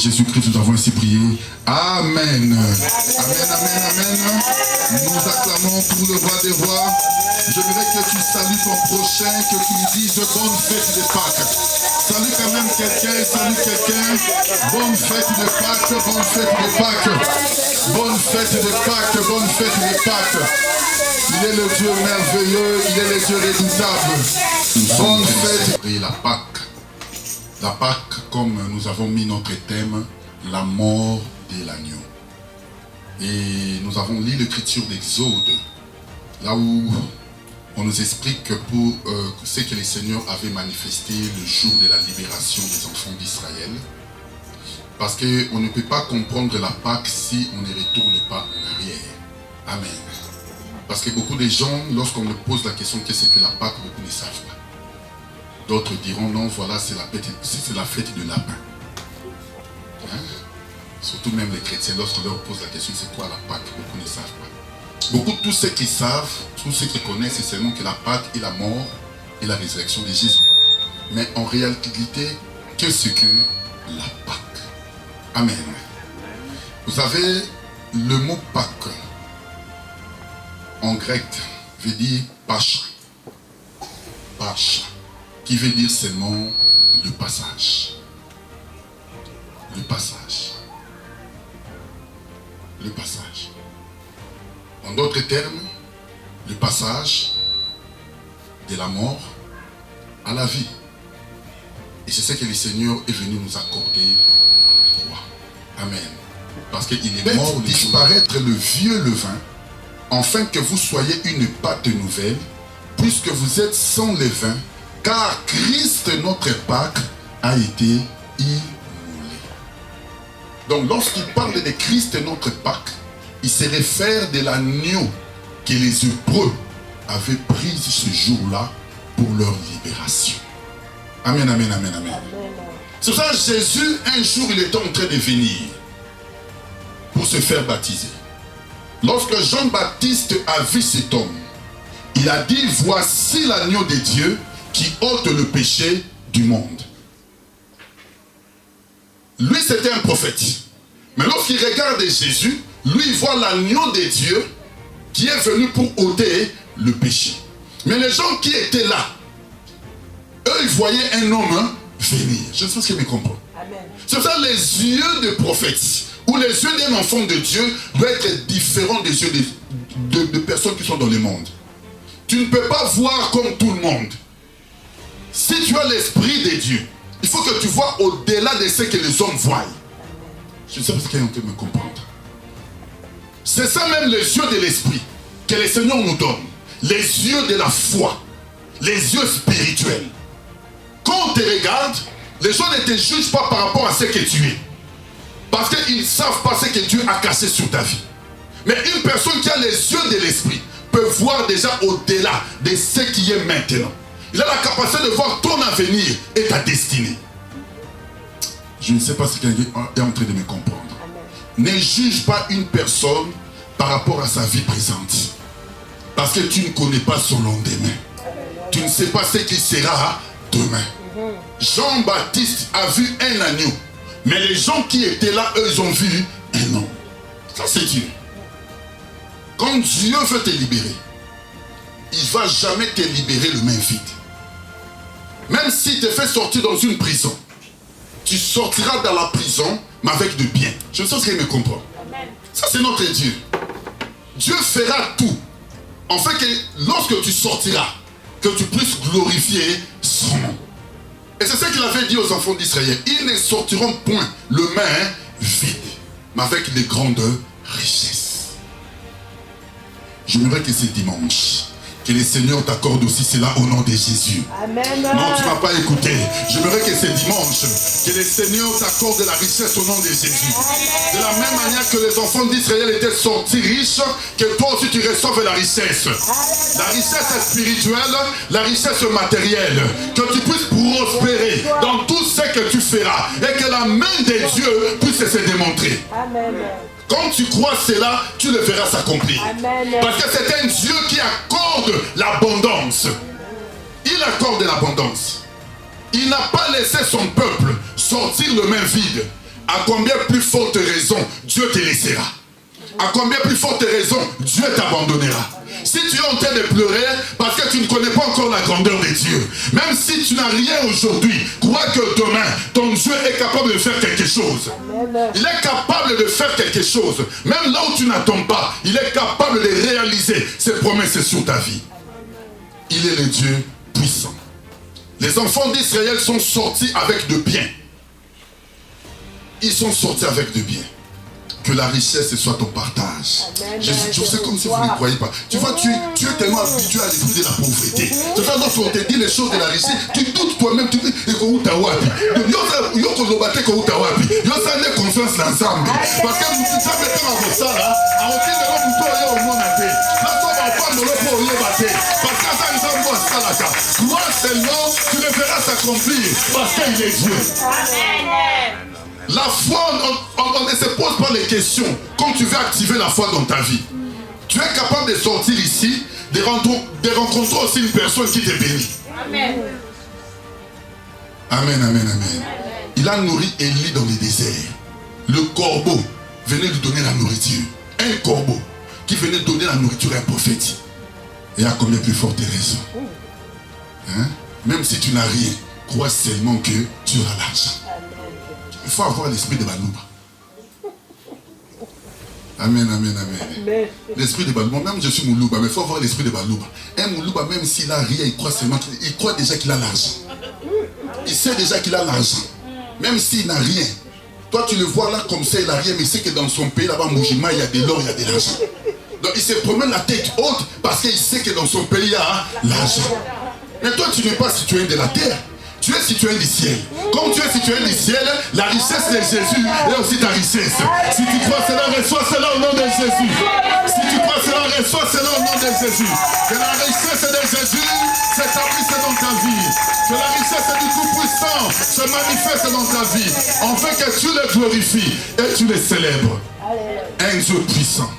Jésus-Christ, nous avons ainsi prié. Amen. Amen, amen, amen. Nous acclamons pour le roi des rois. Je voudrais que tu salues ton prochain, que tu lui dises bonne fête de Pâques. Salue quand même quelqu'un, salue quelqu'un. Bonne fête de Pâques, bonne fête de Pâques. Bonne fête de Pâques, bonne fête de Pâques. Il est le Dieu merveilleux, il est le Dieu redoutable. Bonne fête. Et la Pâques. La Pâques, comme nous avons mis notre thème, la mort de l'agneau. Et nous avons lu l'écriture d'Exode, là où on nous explique que pour ce que le Seigneur avait manifesté le jour de la libération des enfants d'Israël, parce qu'on ne peut pas comprendre la Pâque si on ne retourne pas en arrière. Amen. Parce que beaucoup de gens, lorsqu'on me pose la question qu'est-ce que la Pâque, beaucoup ne savent pas. D'autres diront non, voilà, c'est la fête de lapin. Hein? Surtout même les chrétiens, lorsqu'on leur pose la question c'est quoi la Pâque, beaucoup ne savent pas. Beaucoup de tous ceux qui savent, tous ceux qui connaissent, c'est seulement que la Pâque est la mort et la résurrection de Jésus. Mais en réalité, qu'est-ce que la Pâque? Amen. Vous savez, le mot Pâque en grec veut dire Pacha. Pacha. Qui veut dire seulement le passage. Le passage. Le passage. En d'autres termes, le passage de la mort à la vie. Et c'est ce que le Seigneur est venu nous accorder à la croix. Amen. Parce qu'il est mort de disparaître le vieux levain, afin que vous soyez une pâte nouvelle, puisque vous êtes sans levain, car Christ, notre Pâque, a été immolé. Donc lorsqu'il parle de Christ, notre Pâque, il se réfère de l'agneau que les Hébreux avaient pris ce jour-là pour leur libération. Amen, amen, amen, amen. C'est pour ça que Jésus, un jour, il était en train de venir pour se faire baptiser. Lorsque Jean-Baptiste a vu cet homme, il a dit, voici l'agneau de Dieu qui ôte le péché du monde. Lui, c'était un prophète. Mais lorsqu'il regarde Jésus, lui, il voit l'agneau de Dieu qui est venu pour ôter le péché. Mais les gens qui étaient là, eux, ils voyaient un homme venir. Je ne sais pas ce que je comprends. C'est pour ça que les yeux de prophète ou les yeux d'un enfant de Dieu doivent être différents des yeux de personnes qui sont dans le monde. Tu ne peux pas voir comme tout le monde. Si tu as l'esprit de Dieu, il faut que tu vois au-delà de ce que les hommes voient. Je ne sais pas ce qu'il y a en train de me comprendre. C'est ça même les yeux de l'esprit que le Seigneur nous donne. Les yeux de la foi. Les yeux spirituels. Quand on te regarde, les gens ne te jugent pas par rapport à ce que tu es. Parce qu'ils ne savent pas ce que Dieu a caché sur ta vie. Mais une personne qui a les yeux de l'esprit peut voir déjà au-delà de ce qui est maintenant. Il a la capacité de voir ton avenir et ta destinée. Je ne sais pas si quelqu'un est en train de me comprendre. Amen. Ne juge pas une personne par rapport à sa vie présente. Parce que tu ne connais pas son lendemain. Tu ne sais pas ce qui sera demain. Jean-Baptiste a vu un agneau. Mais les gens qui étaient là, eux, ils ont vu un homme. Ça, c'est Dieu. Quand Dieu veut te libérer, il ne va jamais te libérer le main vide. Même s'il te fait sortir dans une prison, tu sortiras dans la prison, mais avec de bien. Je ne sais pas ce qu'il me comprend. Ça, c'est notre Dieu. Dieu fera tout, en fait que lorsque tu sortiras, que tu puisses glorifier son nom. Et c'est ce qu'il avait dit aux enfants d'Israël. Ils ne sortiront point le main vide, mais avec de grandes richesses. J'aimerais que ce dimanche, que le Seigneur t'accorde aussi cela au nom de Jésus. Amen. Non, tu ne m'as pas écouté. J'aimerais que ce dimanche, que le Seigneur t'accorde la richesse au nom de Jésus. Amen. De la même manière que les enfants d'Israël étaient sortis riches, que toi aussi tu reçoives la richesse. Amen. La richesse spirituelle, la richesse matérielle. Que tu puisses prospérer dans tout ce que tu feras. Et que la main de Dieu puisse se démontrer. Amen. Quand tu crois cela, tu le verras s'accomplir. Parce que c'est un Dieu qui accorde l'abondance. Il accorde l'abondance. Il n'a pas laissé son peuple sortir le main vide à combien plus forte raison Dieu te laissera? À combien plus forte raison Dieu t'abandonnera? Si tu es en train de pleurer parce que tu ne connais pas encore la grandeur de Dieu, même si tu n'as rien aujourd'hui, crois que demain, ton Dieu est capable de faire quelque chose. Il est capable de faire quelque chose. Même là où tu n'attends pas, il est capable de réaliser ses promesses sur ta vie. Il est le Dieu puissant. Les enfants d'Israël sont sortis avec de bien. Ils sont sortis avec de bien. Que la richesse soit ton partage. Je sais comme si vous ne croyez pas. Tu vois, tu es tellement habitué à l'esprit de la pauvreté. C'est ça, lorsqu'on te dit les choses de la richesse, tu doutes toi-même, tu dis, et qu'on t'a wapi. Yo qu'on l'a qu'on t'a wapi. Yo ça n'est confiance l'ensemble. Parce que vous savez comment ça là, à aucun de l'autre pour aller au monde à terre. Là, ça va pas de l'autre pour aller au bâtir. Parce que ça, ils ont ça là. Toi seulement, tu le verras s'accomplir. Parce qu'il est Dieu. Amen. La foi, on ne se pose pas les questions quand tu veux activer la foi dans ta vie. Tu es capable de sortir ici, de rencontrer aussi une personne qui te bénit. Amen. Amen, amen, amen. Il a nourri Élie dans le désert. Le corbeau venait lui donner la nourriture. Un corbeau qui venait donner la nourriture à un prophète. Et à combien plus forte raison. Hein? Même si tu n'as rien, crois seulement que tu auras l'argent. Il faut avoir l'esprit de Balouba. Amen, amen, amen. L'esprit de Balouba, même je suis Moulouba, mais il faut avoir l'esprit de Balouba. Un Moulouba, même s'il n'a rien, il croit seulement qu'il croit déjà qu'il a l'argent. Il sait déjà qu'il a l'argent. Même s'il n'a rien. Toi, tu le vois là comme ça, il n'a rien, mais il sait que dans son pays, là-bas, Moujima, il y a de l'or, il y a de l'argent. Donc il se promène la tête haute parce qu'il sait que dans son pays, il y a l'argent. Mais toi, tu n'es pas citoyen de la terre. Tu es citoyen du ciel. Comme tu es citoyen du ciel, la richesse de Jésus est aussi ta richesse. Si tu crois cela, reçois cela au nom de Jésus. Si tu crois cela, reçois cela au nom de Jésus. Que la richesse de Jésus s'établisse dans ta vie. Que la richesse du Tout-Puissant se manifeste dans ta vie. En fait que tu le glorifies et tu le célèbres. Un Dieu puissant.